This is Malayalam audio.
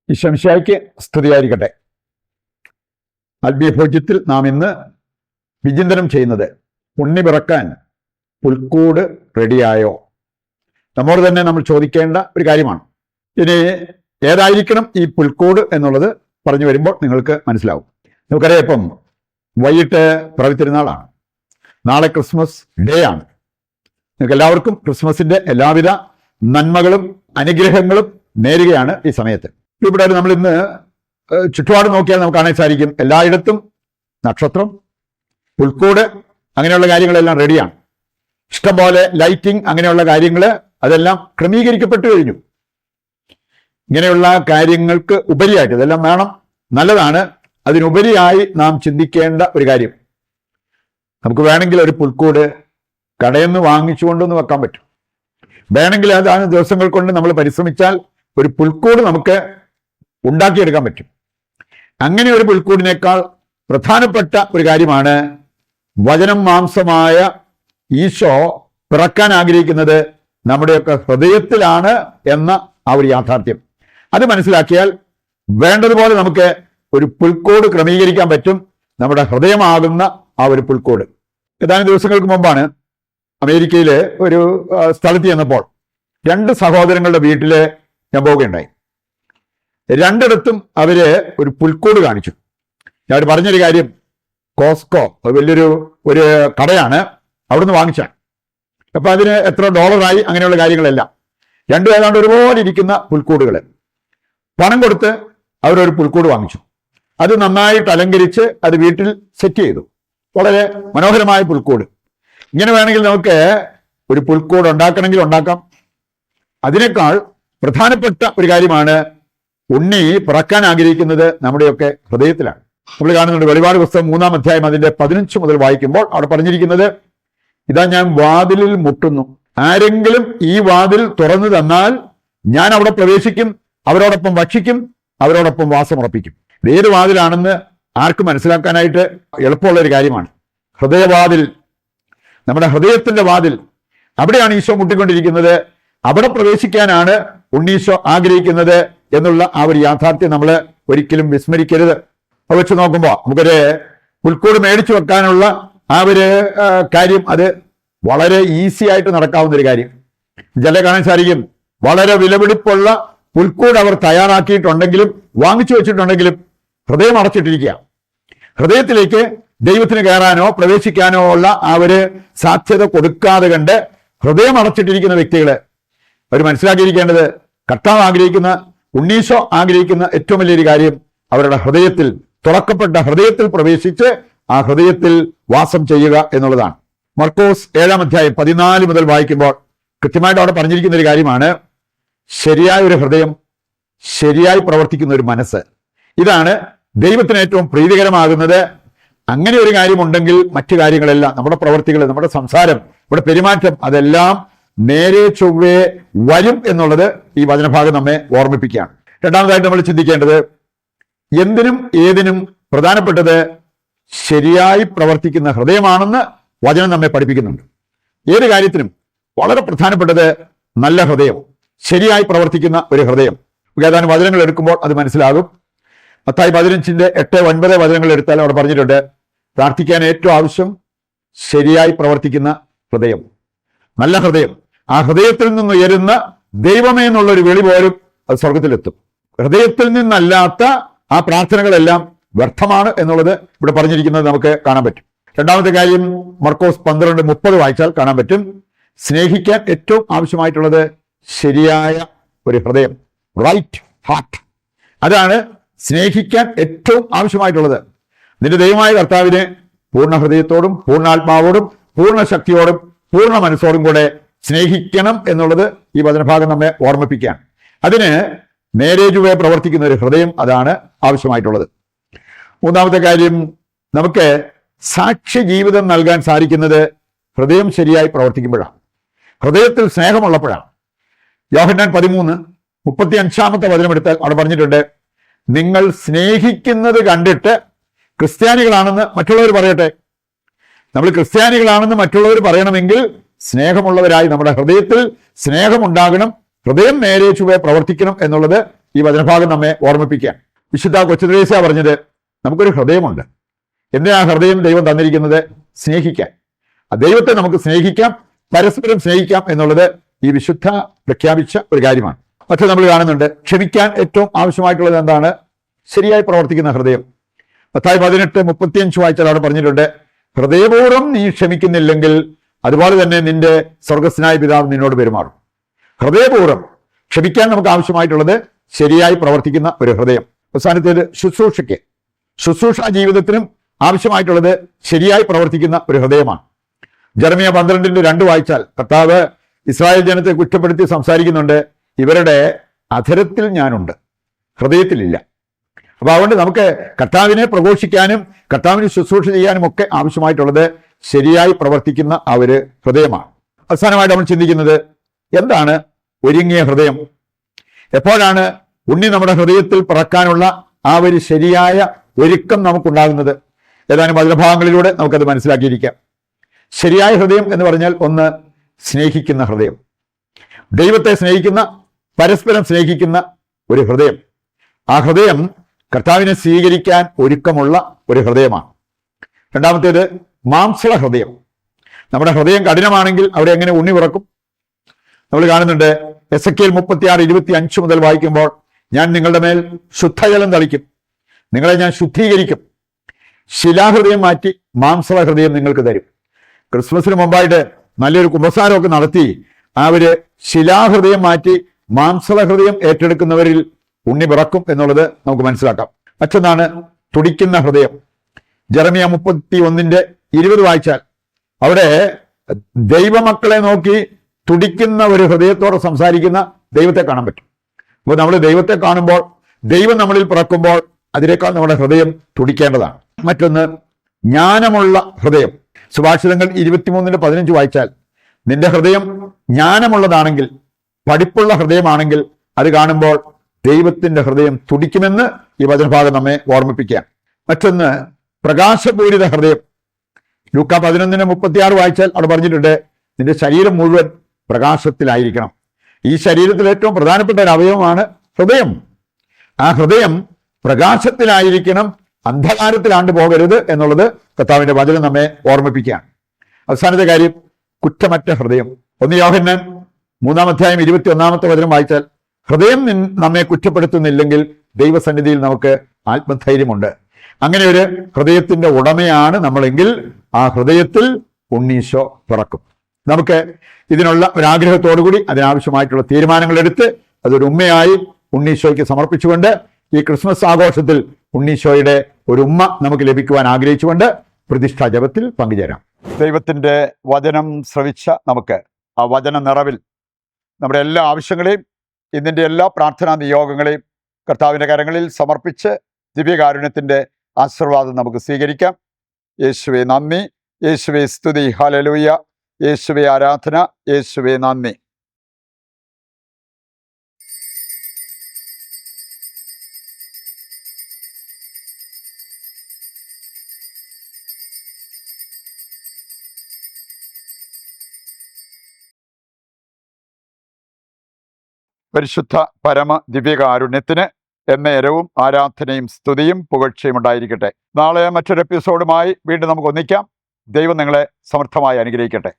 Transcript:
ഈശോമിശിഹായ്ക്ക് സ്തുതിയായിരിക്കട്ടെ. ആത്മീയഭോജ്യത്തിൽ നാം ഇന്ന് വിചിന്തനം ചെയ്യുന്നത് ഉണ്ണി പിറക്കാൻ പുൽക്കൂട് റെഡിയായോ? നമ്മോട് തന്നെ നമ്മൾ ചോദിക്കേണ്ട ഒരു കാര്യമാണ്. ഇനി ഏതായിരിക്കണം ഈ പുൽക്കൂട് എന്നുള്ളത് പറഞ്ഞു വരുമ്പോൾ നിങ്ങൾക്ക് മനസ്സിലാവും. നമുക്കറിയാം, ഇപ്പം വൈകിട്ട് പിറവിത്തിരുന്നാളാണ്, നാളെ ക്രിസ്മസ് ഡേ ആണ്. നിങ്ങൾക്ക് എല്ലാവർക്കും ക്രിസ്മസിന്റെ എല്ലാവിധ നന്മകളും അനുഗ്രഹങ്ങളും നേരുകയാണ് ഈ സമയത്ത്. ഇവിടെ നമ്മൾ ഇന്ന് ചുറ്റുപാട് നോക്കിയാൽ നമുക്ക് കാണാൻ സാധിക്കും, എല്ലായിടത്തും നക്ഷത്രം, പുൽക്കൂട്, അങ്ങനെയുള്ള കാര്യങ്ങളെല്ലാം റെഡിയാണ്. ഇഷ്ടംപോലെ ലൈറ്റിംഗ്, അങ്ങനെയുള്ള കാര്യങ്ങൾ അതെല്ലാം ക്രമീകരിക്കപ്പെട്ടു കഴിഞ്ഞു. ഇങ്ങനെയുള്ള കാര്യങ്ങൾക്ക് ഉപരിയായിട്ട് ഇതെല്ലാം വേണം, നല്ലതാണ്. അതിനുപരിയായി നാം ചിന്തിക്കേണ്ട ഒരു കാര്യം, നമുക്ക് വേണമെങ്കിൽ ഒരു പുൽക്കൂട് കടയിൽ നിന്ന് വാങ്ങിച്ചുകൊണ്ടൊന്ന് വെക്കാൻ പറ്റും. വേണമെങ്കിൽ അതാണ് ദിവസങ്ങൾ കൊണ്ട് നമ്മൾ പരിശ്രമിച്ചാൽ ഒരു പുൽക്കൂട് നമുക്ക് ഉണ്ടാക്കിയെടുക്കാൻ പറ്റും. അങ്ങനെ ഒരു പുൽക്കൂടിനേക്കാൾ പ്രധാനപ്പെട്ട ഒരു കാര്യമാണ് വചനം മാംസമായ ഈശോ പിറക്കാൻ ആഗ്രഹിക്കുന്നത് നമ്മുടെയൊക്കെ ഹൃദയത്തിലാണ് എന്ന ആ ഒരു യാഥാർത്ഥ്യം. അത് മനസ്സിലാക്കിയാൽ വേണ്ടതുപോലെ നമുക്ക് ഒരു പുൽക്കൂട് ക്രമീകരിക്കാൻ പറ്റും, നമ്മുടെ ഹൃദയമാകുന്ന ആ ഒരു പുൽക്കൂട്. ഏതാനും ദിവസങ്ങൾക്ക് മുമ്പാണ് അമേരിക്കയിലെ ഒരു സ്ഥലത്ത് ചെന്നപ്പോൾ 2 സഹോദരങ്ങളുടെ വീട്ടില് ഞാൻ പോവുകയുണ്ടായി. രണ്ടിടത്തും അവര് ഒരു പുൽക്കൂട് കാണിച്ചു. ഞാൻ പറഞ്ഞൊരു കാര്യം, കോസ്കോ വലിയൊരു കടയാണ്, അവിടുന്ന് വാങ്ങിച്ചാണ്. അപ്പൊ അതിന് എത്ര ഡോളറായി, അങ്ങനെയുള്ള കാര്യങ്ങളെല്ലാം. രണ്ടും ഏതാണ്ട് ഒരുപോലെ ഇരിക്കുന്ന പുൽക്കൂടുകൾ. പണം കൊടുത്ത് അവരൊരു പുൽക്കൂട് വാങ്ങിച്ചു. അത് നന്നായിട്ട് അലങ്കരിച്ച് അത് വീട്ടിൽ സെറ്റ് ചെയ്തു. വളരെ മനോഹരമായ പുൽക്കൂട്. ഇങ്ങനെ വേണമെങ്കിൽ നമുക്ക് ഒരു പുൽക്കൂട് ഉണ്ടാക്കണമെങ്കിൽ ഉണ്ടാക്കാം. അതിനേക്കാൾ പ്രധാനപ്പെട്ട ഒരു കാര്യമാണ് ഉണ്ണി പിറക്കാൻ ആഗ്രഹിക്കുന്നത് നമ്മുടെയൊക്കെ ഹൃദയത്തിലാണ്. നമ്മൾ കാണുന്നുണ്ട്, വെളിപാട് പുസ്തകം 3-ാം അധ്യായം അതിന്റെ 15 മുതൽ വായിക്കുമ്പോൾ അവിടെ പറഞ്ഞിരിക്കുന്നത്, ഇതാ ഞാൻ വാതിലിൽ മുട്ടുന്നു, ആരെങ്കിലും ഈ വാതിൽ തുറന്നു തന്നാൽ ഞാൻ അവിടെ പ്രവേശിക്കും, അവരോടൊപ്പം ഭക്ഷിക്കും, അവരോടൊപ്പം വാസമുറപ്പിക്കും. ഏത് വാതിലാണെന്ന് ആർക്കും മനസ്സിലാക്കാനായിട്ട് എളുപ്പമുള്ള ഒരു കാര്യമാണ്. ഹൃദയവാതിൽ, നമ്മുടെ ഹൃദയത്തിന്റെ വാതിൽ, അവിടെയാണ് ഈശോ മുട്ടിക്കൊണ്ടിരിക്കുന്നത്. അവിടെ പ്രവേശിക്കാനാണ് ഉണ്ണീശോ ആഗ്രഹിക്കുന്നത് എന്നുള്ള ആ ഒരു യാഥാർത്ഥ്യം നമ്മൾ ഒരിക്കലും വിസ്മരിക്കരുത്. അത് വെച്ച് നോക്കുമ്പോൾ നമുക്കൊരു പുൽക്കൂട് മേടിച്ചു വെക്കാനുള്ള ആ ഒരു കാര്യം അത് വളരെ ഈസി ആയിട്ട് നടക്കാവുന്ന ഒരു കാര്യം. ചില കാണാൻ സാധിക്കും, വളരെ വിലപിടിപ്പുള്ള പുൽക്കൂട് അവർ തയ്യാറാക്കിയിട്ടുണ്ടെങ്കിലും വാങ്ങിച്ചു വെച്ചിട്ടുണ്ടെങ്കിലും ഹൃദയം അടച്ചിട്ടിരിക്കുക. ഹൃദയത്തിലേക്ക് ദൈവത്തിന് കയറാനോ പ്രവേശിക്കാനോ ഉള്ള ആ ഒരു സാധ്യത കൊടുക്കാതെ കണ്ട് ഹൃദയം അടച്ചിട്ടിരിക്കുന്ന വ്യക്തികള് അവർ മനസ്സിലാക്കിയിരിക്കേണ്ടത്, കർത്താവ് ആഗ്രഹിക്കുന്ന, ഉണ്ണീശോ ആഗ്രഹിക്കുന്ന ഏറ്റവും വലിയൊരു കാര്യം അവരുടെ ഹൃദയത്തിൽ, തുറക്കപ്പെട്ട ഹൃദയത്തിൽ പ്രവേശിച്ച് ആ ഹൃദയത്തിൽ വാസം ചെയ്യുക എന്നുള്ളതാണ്. മർക്കോസ് 7-ാം അധ്യായം 14 മുതൽ വായിക്കുമ്പോൾ കൃത്യമായിട്ട് അവിടെ പറഞ്ഞിരിക്കുന്ന ഒരു കാര്യമാണ്, ശരിയായ ഒരു ഹൃദയം, ശരിയായി പ്രവർത്തിക്കുന്ന ഒരു മനസ്സ്, ഇതാണ് ദൈവത്തിന് ഏറ്റവും പ്രീതികരമാകുന്നത്. അങ്ങനെ ഒരു കാര്യമുണ്ടെങ്കിൽ മറ്റു കാര്യങ്ങളെല്ലാം, നമ്മുടെ പ്രവർത്തികൾ, നമ്മുടെ സംസാരം, നമ്മുടെ പെരുമാറ്റം, അതെല്ലാം നേരെ ചൊവ്വേ വരും എന്നുള്ളത് ഈ വചനഭാഗം നമ്മെ ഓർമ്മിപ്പിക്കുകയാണ്. രണ്ടാമതായിട്ട് നമ്മൾ ചിന്തിക്കേണ്ടത്, എന്തിനും ഏതിനും പ്രധാനപ്പെട്ടത് ശരിയായി പ്രവർത്തിക്കുന്ന ഹൃദയമാണെന്ന് വചനം നമ്മെ പഠിപ്പിക്കുന്നുണ്ട്. ഏത് കാര്യത്തിനും വളരെ പ്രധാനപ്പെട്ടത് നല്ല ഹൃദയം, ശരിയായി പ്രവർത്തിക്കുന്ന ഒരു ഹൃദയം. ഏതാനും വചനങ്ങൾ എടുക്കുമ്പോൾ അത് മനസ്സിലാകും. മത്തായി 15-ന്റെ 8-9 വചനങ്ങൾ എടുത്താൽ അവിടെ പറഞ്ഞിട്ടുണ്ട്, പ്രാർത്ഥിക്കാൻ ഏറ്റവും ആവശ്യം ശരിയായി പ്രവർത്തിക്കുന്ന ഹൃദയം, നല്ല ഹൃദയം. ആ ഹൃദയത്തിൽ നിന്ന് ഉയരുന്ന ദൈവമേ എന്നുള്ളൊരു വിളി പോലും അത് സ്വർഗത്തിലെത്തും. ഹൃദയത്തിൽ നിന്നല്ലാത്ത ആ പ്രാർത്ഥനകളെല്ലാം വ്യർത്ഥമാണ് എന്നുള്ളത് ഇവിടെ പറഞ്ഞിരിക്കുന്നത് നമുക്ക് കാണാൻ പറ്റും. രണ്ടാമത്തെ കാര്യം, മർക്കോസ് 12:30 വായിച്ചാൽ കാണാൻ പറ്റും, സ്നേഹിക്കാൻ ഏറ്റവും ആവശ്യമായിട്ടുള്ളത് ശരിയായ ഒരു ഹൃദയം, റൈറ്റ് ഹാർട്ട്. അതാണ് സ്നേഹിക്കാൻ ഏറ്റവും ആവശ്യമായിട്ടുള്ളത്. നിന്റെ ദൈവമായ കർത്താവിനെ പൂർണ്ണ ഹൃദയത്തോടും പൂർണ്ണാത്മാവോടും പൂർണ്ണ ശക്തിയോടും പൂർണ്ണ മനസ്സോടും കൂടെ സ്നേഹിക്കണം എന്നുള്ളത് ഈ വചനഭാഗം നമ്മെ ഓർമ്മിപ്പിക്കുകയാണ്. അതിന് നേരെ ചൊവ്വേ പ്രവർത്തിക്കുന്ന ഒരു ഹൃദയം, അതാണ് ആവശ്യമായിട്ടുള്ളത്. മൂന്നാമത്തെ കാര്യം, നമുക്ക് സാക്ഷ്യ ജീവിതം നൽകാൻ സാധിക്കുന്നത് ഹൃദയം ശരിയായി പ്രവർത്തിക്കുമ്പോഴാണ്, ഹൃദയത്തിൽ സ്നേഹമുള്ളപ്പോഴാണ്. യോഹന്നാൻ 13:35 വചനമെടുത്താൽ അവിടെ പറഞ്ഞിട്ടുണ്ട്, നിങ്ങൾ സ്നേഹിക്കുന്നത് കണ്ടിട്ട് ക്രിസ്ത്യാനികളാണെന്ന് മറ്റുള്ളവർ പറയട്ടെ. നമ്മൾ ക്രിസ്ത്യാനികളാണെന്ന് മറ്റുള്ളവർ പറയണമെങ്കിൽ സ്നേഹമുള്ളവരായി നമ്മുടെ ഹൃദയത്തിൽ സ്നേഹമുണ്ടാകണം, ഹൃദയം നേരെ ചൊവ്വേ പ്രവർത്തിക്കണം എന്നുള്ളത് ഈ വചനഭാഗം നമ്മെ ഓർമ്മിപ്പിക്കാൻ. വിശുദ്ധ കൊച്ചുത്രേസ്യ പറഞ്ഞത്, നമുക്കൊരു ഹൃദയമുണ്ട്. എന്തിനാ ഹൃദയം ദൈവം തന്നിരിക്കുന്നത്? സ്നേഹിക്കാൻ. ആ ദൈവത്തെ നമുക്ക് സ്നേഹിക്കാം, പരസ്പരം സ്നേഹിക്കാം എന്നുള്ളത് ഈ വിശുദ്ധ പ്രഖ്യാപിച്ച ഒരു കാര്യമാണ്. പക്ഷെ നമ്മൾ കാണുന്നുണ്ട്, ക്ഷമിക്കാൻ ഏറ്റവും ആവശ്യമായിട്ടുള്ളത് എന്താണ്? ശരിയായി പ്രവർത്തിക്കുന്ന ഹൃദയം. മത്തായി 18:35 വായിച്ചാൽ അവിടെ പറഞ്ഞിട്ടുണ്ട്, ഹൃദയപൂർവ്വം നീ ക്ഷമിക്കുന്നില്ലെങ്കിൽ അതുപോലെ തന്നെ നിന്റെ സ്വർഗസ്നായ പിതാവ് നിന്നോട് പെരുമാറും. ഹൃദയപൂർവ്വം ക്ഷമിക്കാൻ നമുക്ക് ആവശ്യമായിട്ടുള്ളത് ശരിയായി പ്രവർത്തിക്കുന്ന ഒരു ഹൃദയം. അവസാനത്തേത് ശുശ്രൂഷ ജീവിതത്തിനും ആവശ്യമായിട്ടുള്ളത് ശരിയായി പ്രവർത്തിക്കുന്ന ഒരു ഹൃദയമാണ്. ജെറമ്യ 12:2 വായിച്ചാൽ കർത്താവ് ഇസ്രായേൽ ജനത്തെ കുറ്റപ്പെടുത്തി സംസാരിക്കുന്നുണ്ട്, ഇവരുടെ അധരത്തിൽ ഞാനുണ്ട്, ഹൃദയത്തിലില്ല. അപ്പൊ അതുകൊണ്ട് നമുക്ക് കർത്താവിനെ പ്രഘോഷിക്കാനും കർത്താവിന് ശുശ്രൂഷ ചെയ്യാനും ഒക്കെ ആവശ്യമായിട്ടുള്ളത് ശരിയായി പ്രവർത്തിക്കുന്ന ആ ഒരു ഹൃദയമാണ്. അവസാനമായിട്ട് നമ്മൾ ചിന്തിക്കുന്നത്, എന്താണ് ഒരുങ്ങിയ ഹൃദയം? എപ്പോഴാണ് ഉണ്ണി നമ്മുടെ ഹൃദയത്തിൽ പിറക്കാനുള്ള ആ ഒരു ശരിയായ ഒരുക്കം നമുക്കുണ്ടാകുന്നത്? ഏതാനും വചനഭാഗങ്ങളിലൂടെ നമുക്കത് മനസ്സിലാക്കിയിരിക്കാം. ശരിയായ ഹൃദയം എന്ന് പറഞ്ഞാൽ, ഒന്ന്, സ്നേഹിക്കുന്ന ഹൃദയം, ദൈവത്തെ സ്നേഹിക്കുന്ന, പരസ്പരം സ്നേഹിക്കുന്ന ഒരു ഹൃദയം. ആ ഹൃദയം കർത്താവിനെ സ്വീകരിക്കാൻ ഒരുക്കമുള്ള ഒരു ഹൃദയമാണ്. രണ്ടാമത്തേത് മാംസള ഹൃദയം. നമ്മുടെ ഹൃദയം കഠിനമാണെങ്കിൽ അവിടെ എങ്ങനെ ഉണ്ണി പിറക്കും? നമ്മൾ കാണുന്നുണ്ട്, എസെക്കിയേൽ 36:25 മുതൽ വായിക്കുമ്പോൾ, ഞാൻ നിങ്ങളുടെ മേൽ ശുദ്ധജലം തളിക്കും, നിങ്ങളെ ഞാൻ ശുദ്ധീകരിക്കും, ശിലാഹൃദയം മാറ്റി മാംസള ഹൃദയം നിങ്ങൾക്ക് തരും. ക്രിസ്മസിന് മുമ്പായിട്ട് നല്ലൊരു കുമ്പസാരമൊക്കെ നടത്തി അവര് ശിലാഹൃദയം മാറ്റി മാംസള ഹൃദയം ഏറ്റെടുക്കുന്നവരിൽ ഉണ്ണി പിറക്കും എന്നുള്ളത് നമുക്ക് മനസ്സിലാക്കാം. മറ്റൊന്നാണ് തുടിക്കുന്ന ഹൃദയം. ജെറമ്യ 31:20 വായിച്ചാൽ അവിടെ ദൈവമക്കളെ നോക്കി തുടിക്കുന്ന ഒരു ഹൃദയത്തോടെ സംസാരിക്കുന്ന ദൈവത്തെ കാണാൻ പറ്റും. അപ്പോൾ നമ്മൾ ദൈവത്തെ കാണുമ്പോൾ, ദൈവം നമ്മളിൽ പിറക്കുമ്പോൾ അതിനേക്കാൾ നമ്മുടെ ഹൃദയം തുടിക്കേണ്ടതാണ്. മറ്റൊന്ന് ജ്ഞാനമുള്ള ഹൃദയം. സുഭാഷിതങ്ങൾ 23:15 വായിച്ചാൽ, നിന്റെ ഹൃദയം ജ്ഞാനമുള്ളതാണെങ്കിൽ, പഠിപ്പുള്ള ഹൃദയമാണെങ്കിൽ അത് കാണുമ്പോൾ ദൈവത്തിന്റെ ഹൃദയം തുടിക്കുമെന്ന് ഈ വചനഭാഗം നമ്മെ ഓർമ്മിപ്പിക്കുക. മറ്റൊന്ന് പ്രകാശപൂരിത ഹൃദയം. ലൂക്ക 11:36 വായിച്ചാൽ അവിടെ പറഞ്ഞിട്ടുണ്ട്, നിന്റെ ശരീരം മുഴുവൻ പ്രകാശത്തിലായിരിക്കണം. ഈ ശരീരത്തിൽ ഏറ്റവും പ്രധാനപ്പെട്ട ഒരു അവയവമാണ് ഹൃദയം. ആ ഹൃദയം പ്രകാശത്തിലായിരിക്കണം, അന്ധകാരത്തിലാണ്ട് പോകരുത് എന്നുള്ളത് കർത്താവിന്റെ വചനം നമ്മെ ഓർമ്മിപ്പിക്കുകയാണ്. അവസാനത്തെ കാര്യം, കുറ്റമറ്റ ഹൃദയം. 1 യോഹന്നാൻ 3:21 വചനം വായിച്ചാൽ, ഹൃദയം നമ്മെ കുറ്റപ്പെടുത്തുന്നില്ലെങ്കിൽ ദൈവസന്നിധിയിൽ നമുക്ക് ആത്മധൈര്യമുണ്ട്. അങ്ങനെ ഒരു ഹൃദയത്തിന്റെ ഉടമയാണ് നമ്മളെങ്കിൽ ആ ഹൃദയത്തിൽ ഉണ്ണീശോ പിറക്കും. നമുക്ക് ഇതിനുള്ള ഒരാഗ്രഹത്തോടുകൂടി അതിനാവശ്യമായിട്ടുള്ള തീരുമാനങ്ങൾ എടുത്ത് അതൊരു ഉമ്മയായി ഉണ്ണീശോയ്ക്ക് സമർപ്പിച്ചുകൊണ്ട് ഈ ക്രിസ്മസ് ആഘോഷത്തിൽ ഉണ്ണീശോയുടെ ഒരു ഉമ്മ നമുക്ക് ലഭിക്കുവാൻ ആഗ്രഹിച്ചുകൊണ്ട് പ്രതിഷ്ഠാ ജപത്തിൽ പങ്കുചേരാം. ദൈവത്തിന്റെ വചനം ശ്രവിച്ച നമുക്ക് ആ വചന നിറവിൽ നമ്മുടെ എല്ലാ ആവശ്യങ്ങളെയും ഇതിൻ്റെ എല്ലാ പ്രാർത്ഥനാ നിയോഗങ്ങളെയും കർത്താവിൻ്റെ കരങ്ങളിൽ സമർപ്പിച്ച് ദിവ്യകാരുണ്യത്തിൻ്റെ ആശീർവാദം നമുക്ക് സ്വീകരിക്കാം. യേശുവേ നന്ദി, യേശുവേ സ്തുതി, ഹല്ലേലൂയ, യേശുവേ ആരാധന, യേശുവേ നന്ദി. പരിശുദ്ധ പരമ ദിവ്യകാരുണ്യത്തിന് എന്നേരവും ആരാധനയും സ്തുതിയും പുകഴ്ചയും ഉണ്ടായിരിക്കട്ടെ. നാളെ മറ്റൊരു എപ്പിസോഡുമായി വീണ്ടും നമുക്ക് ഒന്നിക്കാം. ദൈവം നിങ്ങളെ സമർത്ഥമായി അനുഗ്രഹിക്കട്ടെ.